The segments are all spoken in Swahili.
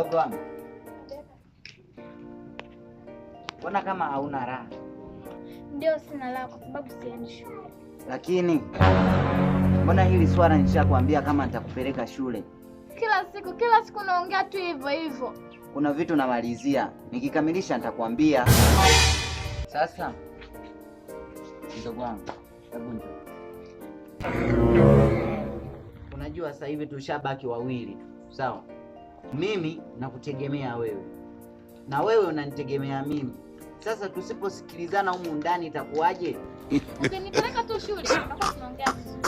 Mdogo wangu, mbona kama hauna raha? Ndio, sina raha kwa sababu siendi shule. Lakini mbona hili swala nishakwambia kama nitakupeleka shule? Kila siku naongea tu hivyo hivyo. Kuna vitu namalizia, nikikamilisha nitakwambia. Sasa mdogo wangu, hebu njoo. Unajua sasa hivi tushabaki wawili tu, sawa? Mimi nakutegemea wewe na wewe unanitegemea mimi. Sasa tusiposikilizana humu ndani itakuwaje? Ukinipeleka tu shule tutakuwa tunaongea vizuri.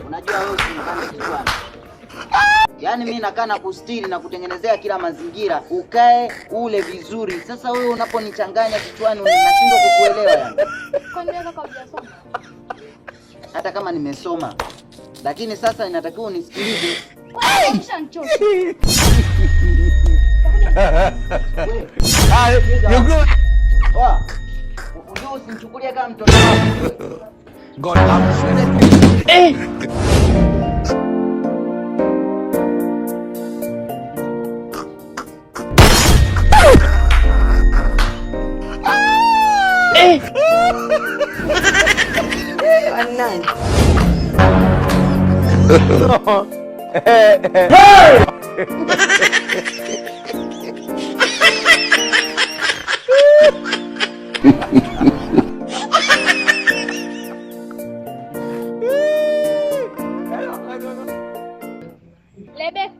Unajua wewe usinipande kichwani. Yaani mimi nakaa na kustiri na kutengenezea kila mazingira ukae ule vizuri. Sasa wewe unaponichanganya kichwani unashindwa kukuelewa yani. Kwani wewe kaka hujasoma? Hata kama nimesoma, lakini sasa inatakiwa unisikilize. Umeshanichosha. Unajua usinichukulie kama mtoto wako. God have Lebe.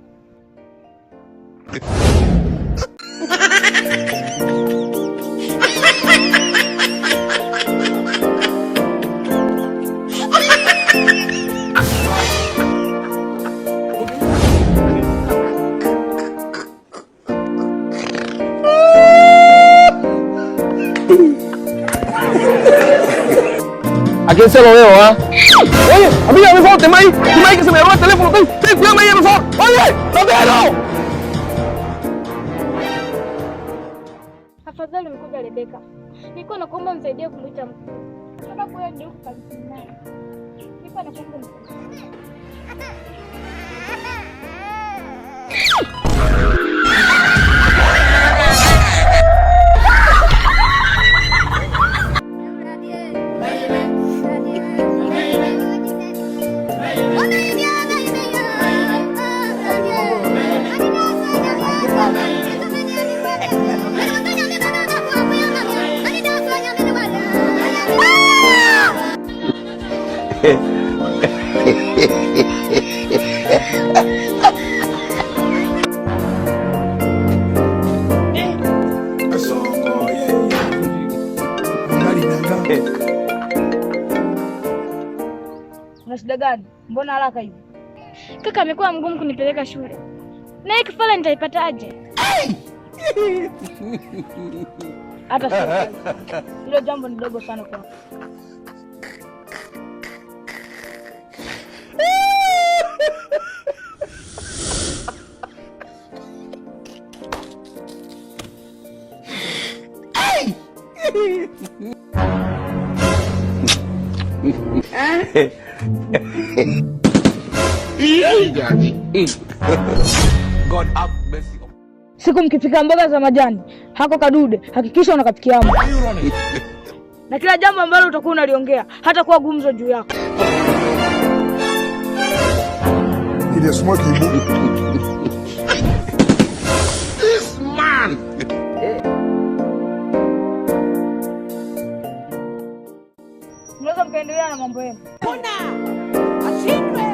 ¿A quién se lo veo, ah? Oye, amiga, por favor, Temay, que se me roba el teléfono, cuídame ahí, por favor. Oye, no déjalo. Afadhali umekuja Rebeka. Nilikuwa nakuomba msaidie kumuita mkuu. Sababu yeye ndio kukabidhi naye. Nilikuwa nakuomba msaidie. Una shida gani? Mbona haraka hivi? Kaka amekuwa mgumu kunipeleka shule. Na hii kifala nitaipataje? Hata sio. Hilo jambo ni dogo sana kwa. God have mercy. Siku mkipika mboga za majani, hako kadude, hakikisha unakapikia hapo. Na kila jambo ambalo utakuwa unaliongea, hata kuwa gumzo juu yako. Ile smoking. This man. Mnaweza mkaendelea na mambo yenu. Kuna ashindwe